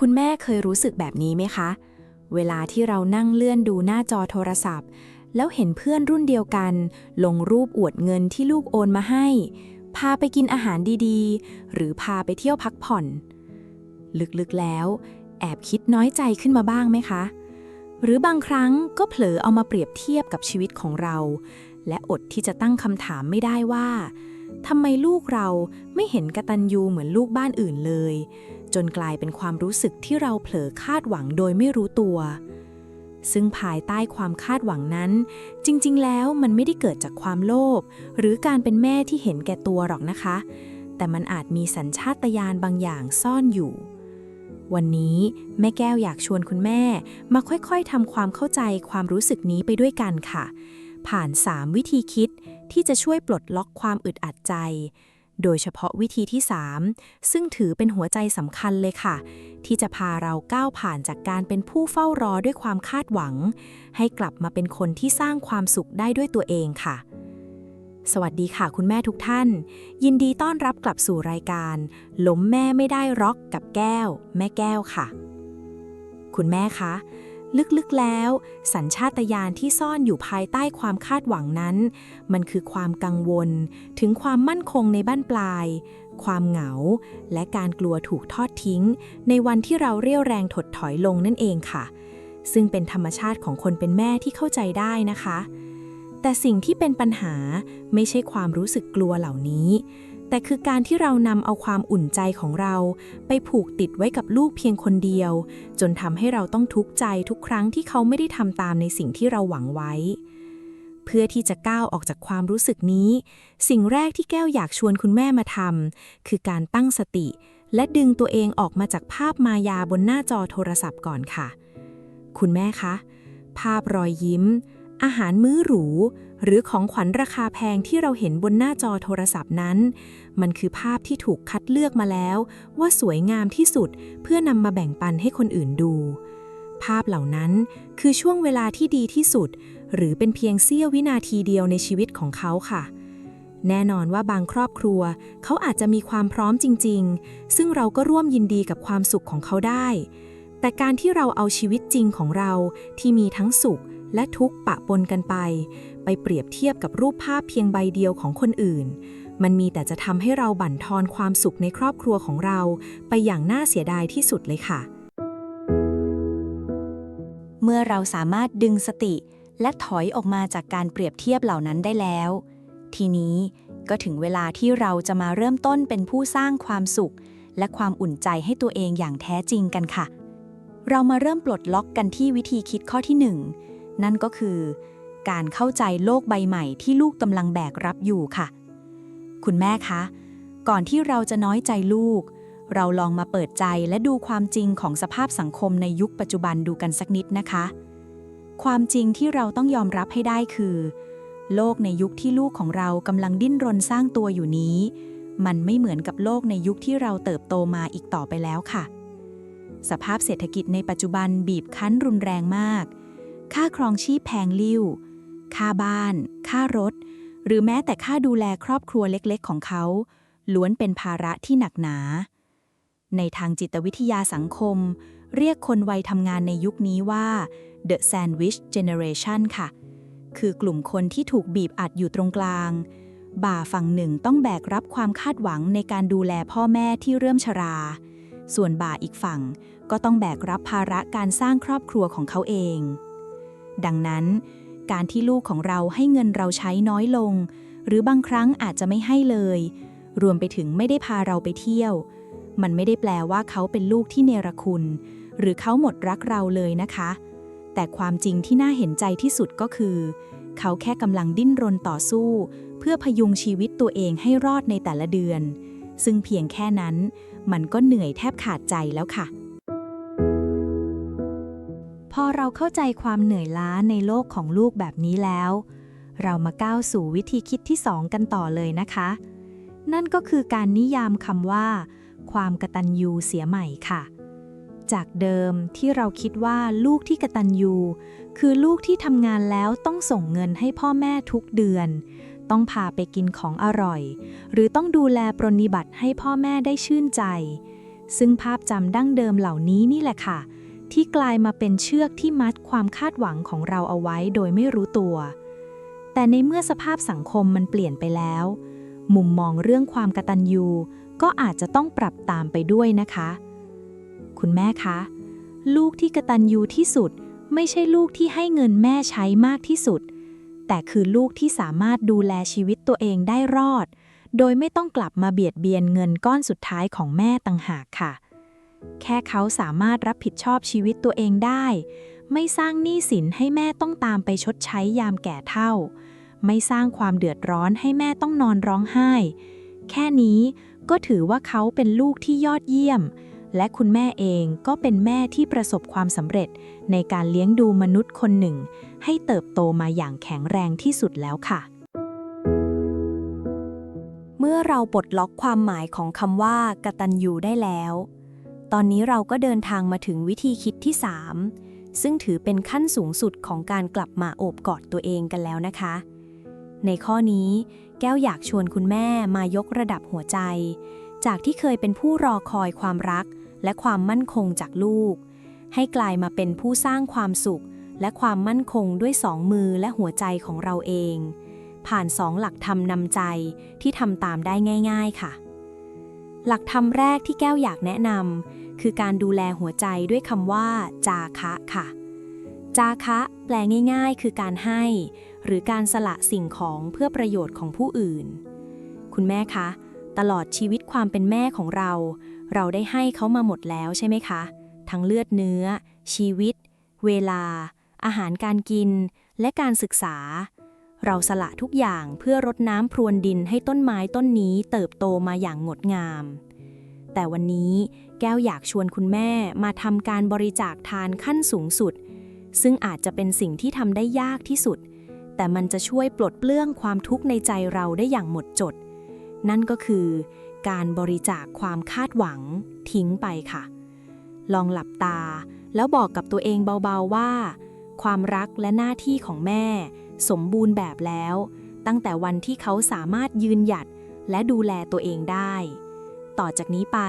คุณแม่เคยรู้สึกแบบนี้ไหมคะเวลาที่เรานั่งเลื่อนดูหน้าจอโทรศัพท์แล้วเห็นเพื่อนรุ่นเดียวกันลงรูปอวดเงินที่ลูกโอนมาให้พาไปกินอาหารดีๆหรือพาไปเที่ยวพักผ่อนลึกๆแล้วแอบคิดน้อยใจขึ้นมาบ้างไหมคะหรือบางครั้งก็เผลอเอามาเปรียบเทียบกับชีวิตของเราและอดที่จะตั้งคำถามไม่ได้ว่าทำไมลูกเราไม่เห็นกตัญญูเหมือนลูกบ้านอื่นเลยจนกลายเป็นความรู้สึกที่เราเผลอคาดหวังโดยไม่รู้ตัวซึ่งภายใต้ความคาดหวังนั้นจริงๆแล้วมันไม่ได้เกิดจากความโลภหรือการเป็นแม่ที่เห็นแก่ตัวหรอกนะคะแต่มันอาจมีสัญชาตญาณบางอย่างซ่อนอยู่วันนี้แม่แก้วอยากชวนคุณแม่มาค่อยๆทำความเข้าใจความรู้สึกนี้ไปด้วยกันค่ะผ่าน3วิธีคิดที่จะช่วยปลดล็อกความอึดอัดใจโดยเฉพาะวิธีที่3ซึ่งถือเป็นหัวใจสำคัญเลยค่ะที่จะพาเราก้าวผ่านจากการเป็นผู้เฝ้ารอด้วยความคาดหวังให้กลับมาเป็นคนที่สร้างความสุขได้ด้วยตัวเองค่ะสวัสดีค่ะคุณแม่ทุกท่านยินดีต้อนรับกลับสู่รายการล้มแม่ไม่ได้ร็อกกับแก้วแม่แก้วค่ะคุณแม่คะลึกๆแล้วสัญชาตญาณที่ซ่อนอยู่ภายใต้ความคาดหวังนั้นมันคือความกังวลถึงความมั่นคงในบั้นปลายความเหงาและการกลัวถูกทอดทิ้งในวันที่เราเรี่ยวแรงถดถอยลงนั่นเองค่ะซึ่งเป็นธรรมชาติของคนเป็นแม่ที่เข้าใจได้นะคะแต่สิ่งที่เป็นปัญหาไม่ใช่ความรู้สึกกลัวเหล่านี้แต่คือการที่เรานำเอาความอุ่นใจของเราไปผูกติดไว้กับลูกเพียงคนเดียวจนทำให้เราต้องทุกข์ใจทุกครั้งที่เขาไม่ได้ทำตามในสิ่งที่เราหวังไว้เพื่อที่จะก้าวออกจากความรู้สึกนี้สิ่งแรกที่แก้วอยากชวนคุณแม่มาทำคือการตั้งสติและดึงตัวเองออกมาจากภาพมายาบนหน้าจอโทรศัพท์ก่อนค่ะคุณแม่คะภาพรอยยิ้มอาหารมื้อหรูหรือของขวัญราคาแพงที่เราเห็นบนหน้าจอโทรศัพท์นั้นมันคือภาพที่ถูกคัดเลือกมาแล้วว่าสวยงามที่สุดเพื่อนำมาแบ่งปันให้คนอื่นดูภาพเหล่านั้นคือช่วงเวลาที่ดีที่สุดหรือเป็นเพียงเสี้ยววินาทีเดียวในชีวิตของเขาค่ะแน่นอนว่าบางครอบครัวเขาอาจจะมีความพร้อมจริงๆซึ่งเราก็ร่วมยินดีกับความสุขของเขาได้แต่การที่เราเอาชีวิตจริงของเราที่มีทั้งสุขและทุกข์ปะปนกันไปเปรียบเทียบกับรูปภาพเพียงใบเดียวของคนอื่นมันมีแต่จะทำให้เราบั่นทอนความสุขในครอบครัวของเราไปอย่างน่าเสียดายที่สุดเลยค่ะเมื่อเราสามารถดึงสติและถอยออกมาจากการเปรียบเทียบเหล่านั้นได้แล้วทีนี้ก็ถึงเวลาที่เราจะมาเริ่มต้นเป็นผู้สร้างความสุขและความอุ่นใจให้ตัวเองอย่างแท้จริงกันค่ะเรามาเริ่มปลดล็อกกันที่วิธีคิดข้อที่1นั่นก็คือการเข้าใจโลกใบใหม่ที่ลูกกำลังแบกรับอยู่ค่ะคุณแม่คะก่อนที่เราจะน้อยใจลูกเราลองมาเปิดใจและดูความจริงของสภาพสังคมในยุคปัจจุบันดูกันสักนิดนะคะความจริงที่เราต้องยอมรับให้ได้คือโลกในยุคที่ลูกของเรากำลังดิ้นรนสร้างตัวอยู่นี้มันไม่เหมือนกับโลกในยุคที่เราเติบโตมาอีกต่อไปแล้วค่ะสภาพเศรษฐกิจในปัจจุบันบีบคั้นรุนแรงมากค่าครองชีพแพงลิ่วค่าบ้านค่ารถหรือแม้แต่ค่าดูแลครอบครัวเล็กๆของเขาล้วนเป็นภาระที่หนักหนาในทางจิตวิทยาสังคมเรียกคนวัยทำงานในยุคนี้ว่า The Sandwich Generation ค่ะคือกลุ่มคนที่ถูกบีบอัดอยู่ตรงกลางบ่าฝั่งหนึ่งต้องแบกรับความคาดหวังในการดูแลพ่อแม่ที่เริ่มชราส่วนบ่าอีกฝั่งก็ต้องแบกรับภาระการสร้างครอบครัวของเขาเองดังนั้นการที่ลูกของเราให้เงินเราใช้น้อยลงหรือบางครั้งอาจจะไม่ให้เลยรวมไปถึงไม่ได้พาเราไปเที่ยวมันไม่ได้แปลว่าเขาเป็นลูกที่เนรคุณหรือเขาหมดรักเราเลยนะคะแต่ความจริงที่น่าเห็นใจที่สุดก็คือเขาแค่กำลังดิ้นรนต่อสู้เพื่อพยุงชีวิตตัวเองให้รอดในแต่ละเดือนซึ่งเพียงแค่นั้นมันก็เหนื่อยแทบขาดใจแล้วค่ะพอเราเข้าใจความเหนื่อยล้าในโลกของลูกแบบนี้แล้วเรามาก้าวสู่วิธีคิดที่2กันต่อเลยนะคะนั่นก็คือการนิยามคำว่าความกตัญญูเสียใหม่ค่ะจากเดิมที่เราคิดว่าลูกที่กตัญญูคือลูกที่ทำงานแล้วต้องส่งเงินให้พ่อแม่ทุกเดือนต้องพาไปกินของอร่อยหรือต้องดูแลปรนนิบัติให้พ่อแม่ได้ชื่นใจ ซึ่งภาพจำดั้งเดิมเหล่านี้นี่แหละค่ะที่กลายมาเป็นเชือกที่มัดความคาดหวังของเราเอาไว้โดยไม่รู้ตัวแต่ในเมื่อสภาพสังคมมันเปลี่ยนไปแล้วมุมมองเรื่องความกตัญญูก็อาจจะต้องปรับตามไปด้วยนะคะคุณแม่คะลูกที่กตัญญูที่สุดไม่ใช่ลูกที่ให้เงินแม่ใช้มากที่สุดแต่คือลูกที่สามารถดูแลชีวิตตัวเองได้รอดโดยไม่ต้องกลับมาเบียดเบียนเงินก้อนสุดท้ายของแม่ต่างหากค่ะแค่เขาสามารถรับผิดชอบชีวิตตัวเองได้ไม่สร้างหนี้สินให้แม่ต้องตามไปชดใช้ยามแก่เฒ่าไม่สร้างความเดือดร้อนให้แม่ต้องนอนร้องไห้แค่นี้ก็ถือว่าเขาเป็นลูกที่ยอดเยี่ยมและคุณแม่เองก็เป็นแม่ที่ประสบความสำเร็จในการเลี้ยงดูมนุษย์คนหนึ่งให้เติบโตมาอย่างแข็งแรงที่สุดแล้วค่ะเมื่อเราปลดล็อกความหมายของคำว่ากตัญญูได้แล้วตอนนี้เราก็เดินทางมาถึงวิธีคิดที่ 3ซึ่งถือเป็นขั้นสูงสุดของการกลับมาโอบกอดตัวเองกันแล้วนะคะในข้อนี้แก้วอยากชวนคุณแม่มายกระดับหัวใจจากที่เคยเป็นผู้รอคอยความรักและความมั่นคงจากลูกให้กลายมาเป็นผู้สร้างความสุขและความมั่นคงด้วย2 มือและหัวใจของเราเองผ่าน2หลักธรรมนำใจที่ทำตามได้ง่ายๆค่ะหลักธรรมแรกที่แก้วอยากแนะนำคือการดูแลหัวใจด้วยคำว่าจาคะค่ะจาคะแปลง่ายๆคือการให้หรือการสละสิ่งของเพื่อประโยชน์ของผู้อื่นคุณแม่คะตลอดชีวิตความเป็นแม่ของเราได้ให้เขามาหมดแล้วใช่ไหมคะทั้งเลือดเนื้อชีวิตเวลาอาหารการกินและการศึกษาเราสละทุกอย่างเพื่อรดน้ำพรวนดินให้ต้นไม้ต้นนี้เติบโตมาอย่างงดงามแต่วันนี้แก้วอยากชวนคุณแม่มาทำการบริจาคทานขั้นสูงสุดซึ่งอาจจะเป็นสิ่งที่ทำได้ยากที่สุดแต่มันจะช่วยปลดเปลื้องความทุกข์ในใจเราได้อย่างหมดจดนั่นก็คือการบริจาคความคาดหวังทิ้งไปค่ะลองหลับตาแล้วบอกกับตัวเองเบาๆว่าความรักและหน้าที่ของแม่สมบูรณ์แบบแล้วตั้งแต่วันที่เขาสามารถยืนหยัดและดูแลตัวเองได้ต่อจากนี้ไป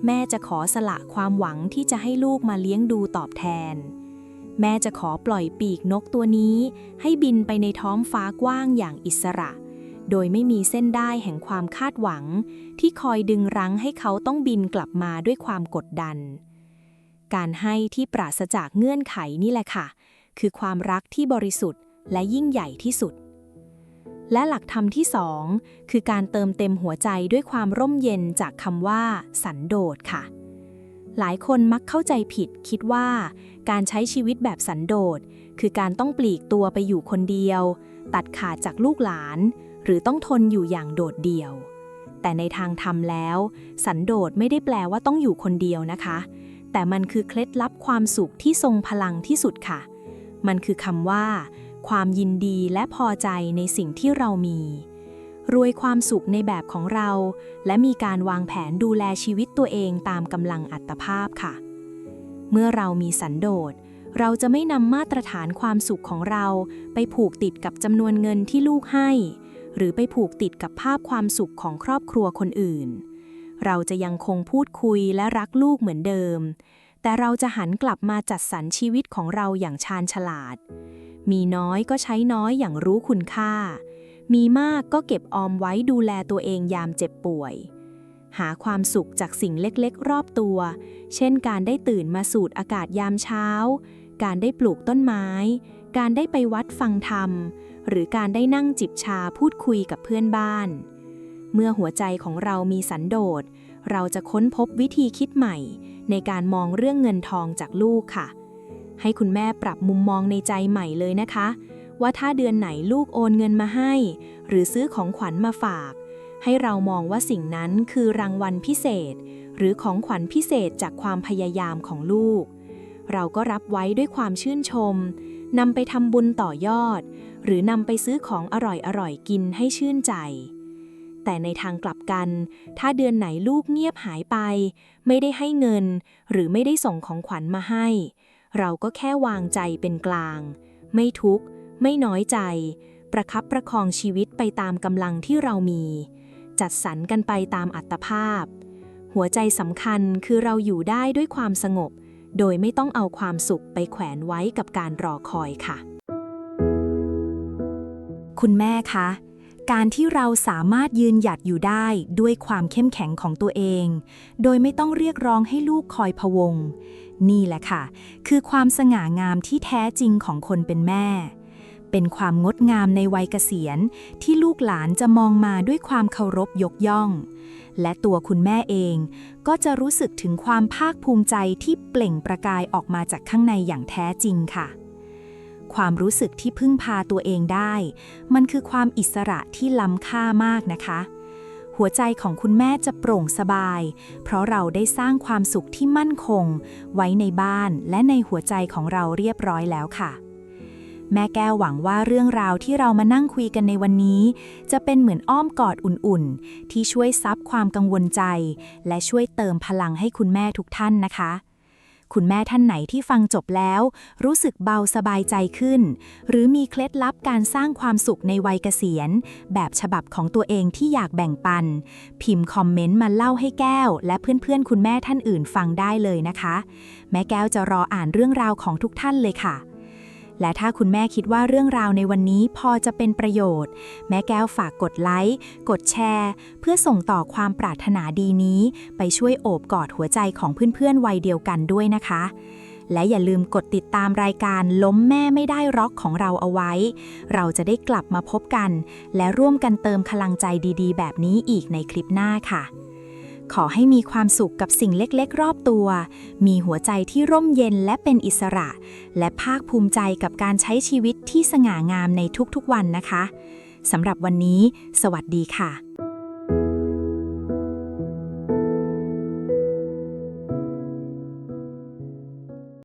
แม่จะขอสละความหวังที่จะให้ลูกมาเลี้ยงดูตอบแทนแม่จะขอปล่อยปีกนกตัวนี้ให้บินไปในท้องฟ้ากว้างอย่างอิสระโดยไม่มีเส้นด้ายแห่งความคาดหวังที่คอยดึงรั้งให้เขาต้องบินกลับมาด้วยความกดดันการให้ที่ปราศจากเงื่อนไขนี่แหละค่ะคือความรักที่บริสุทธิ์และยิ่งใหญ่ที่สุดและหลักธรรมที่ 2คือการเติมเต็มหัวใจด้วยความร่มเย็นจากคำว่าสันโดษค่ะหลายคนมักเข้าใจผิดคิดว่าการใช้ชีวิตแบบสันโดษคือการต้องปลีกตัวไปอยู่คนเดียวตัดขาดจากลูกหลานหรือต้องทนอยู่อย่างโดดเดี่ยวแต่ในทางธรรมแล้วสันโดษไม่ได้แปลว่าต้องอยู่คนเดียวนะคะแต่มันคือเคล็ดลับความสุขที่ทรงพลังที่สุดค่ะมันคือคำว่าความยินดีและพอใจในสิ่งที่เรามีรวยความสุขในแบบของเราและมีการวางแผนดูแลชีวิตตัวเองตามกำลังอัตภาพค่ะเมื่อเรามีสันโดษเราจะไม่นำมาตรฐานความสุขของเราไปผูกติดกับจำนวนเงินที่ลูกให้หรือไปผูกติดกับภาพความสุขของครอบครัวคนอื่นเราจะยังคงพูดคุยและรักลูกเหมือนเดิมแต่เราจะหันกลับมาจัดสรรชีวิตของเราอย่างชาญฉลาดมีน้อยก็ใช้น้อยอย่างรู้คุณค่ามีมากก็เก็บออมไว้ดูแลตัวเองยามเจ็บป่วยหาความสุขจากสิ่งเล็กๆรอบตัวเช่นการได้ตื่นมาสูดอากาศยามเช้าการได้ปลูกต้นไม้การได้ไปวัดฟังธรรมหรือการได้นั่งจิบชาพูดคุยกับเพื่อนบ้านเมื่อหัวใจของเรามีสันโดษเราจะค้นพบวิธีคิดใหม่ในการมองเรื่องเงินทองจากลูกค่ะให้คุณแม่ปรับมุมมองในใจใหม่เลยนะคะว่าถ้าเดือนไหนลูกโอนเงินมาให้หรือซื้อของขวัญมาฝากให้เรามองว่าสิ่งนั้นคือรางวัลพิเศษหรือของขวัญพิเศษจากความพยายามของลูกเราก็รับไว้ด้วยความชื่นชมนำไปทำบุญต่อยอดหรือนำไปซื้อของอร่อยๆกินให้ชื่นใจแต่ในทางกลับกันถ้าเดือนไหนลูกเงียบหายไปไม่ได้ให้เงินหรือไม่ได้ส่งของขวัญมาให้เราก็แค่วางใจเป็นกลางไม่ทุกข์ไม่น้อยใจประคับประคองชีวิตไปตามกำลังที่เรามีจัดสรรกันไปตามอัตภาพห หัวใจสำคัญคือเราอยู่ได้ด้วยความสงบโดยไม่ต้องเอาความสุขไปแขวนไว้กับการรอคอยค่ะคุณแม่คะการที่เราสามารถยืนหยัดอยู่ได้ด้วยความเข้มแข็งของตัวเองโดยไม่ต้องเรียกร้องให้ลูกคอยพะวงนี่แหละค่ะคือความสง่างามที่แท้จริงของคนเป็นแม่เป็นความงดงามในวัยเกษียณที่ลูกหลานจะมองมาด้วยความเคารพยกย่องและตัวคุณแม่เองก็จะรู้สึกถึงความภาคภูมิใจที่เปล่งประกายออกมาจากข้างในอย่างแท้จริงค่ะความรู้สึกที่พึ่งพาตัวเองได้มันคือความอิสระที่ล้ำค่ามากนะคะหัวใจของคุณแม่จะโปร่งสบายเพราะเราได้สร้างความสุขที่มั่นคงไว้ในบ้านและในหัวใจของเราเรียบร้อยแล้วค่ะแม่แก้วหวังว่าเรื่องราวที่เรามานั่งคุยกันในวันนี้จะเป็นเหมือนอ้อมกอดอุ่นๆที่ช่วยซับความกังวลใจและช่วยเติมพลังให้คุณแม่ทุกท่านนะคะคุณแม่ท่านไหนที่ฟังจบแล้วรู้สึกเบาสบายใจขึ้นหรือมีเคล็ดลับการสร้างความสุขในวัยเกษียณแบบฉบับของตัวเองที่อยากแบ่งปันพิมพ์คอมเมนต์มาเล่าให้แก้วและเพื่อนๆคุณแม่ท่านอื่นฟังได้เลยนะคะแม่แก้วจะรออ่านเรื่องราวของทุกท่านเลยค่ะและถ้าคุณแม่คิดว่าเรื่องราวในวันนี้พอจะเป็นประโยชน์แม่แก้วฝากกดไลค์กดแชร์เพื่อส่งต่อความปรารถนาดีนี้ไปช่วยโอบกอดหัวใจของเพื่อนๆวัยเดียวกันด้วยนะคะและอย่าลืมกดติดตามรายการล้มแม่ไม่ได้ร็อกของเราเอาไว้เราจะได้กลับมาพบกันและร่วมกันเติมพลังใจดีๆแบบนี้อีกในคลิปหน้าค่ะขอให้มีความสุขกับสิ่งเล็กๆรอบตัวมีหัวใจที่ร่มเย็นและเป็นอิสระและภาคภูมิใจกับการใช้ชีวิตที่สง่างามในทุกๆวันนะคะสำหรับวันนี้สวัสดีค่ะ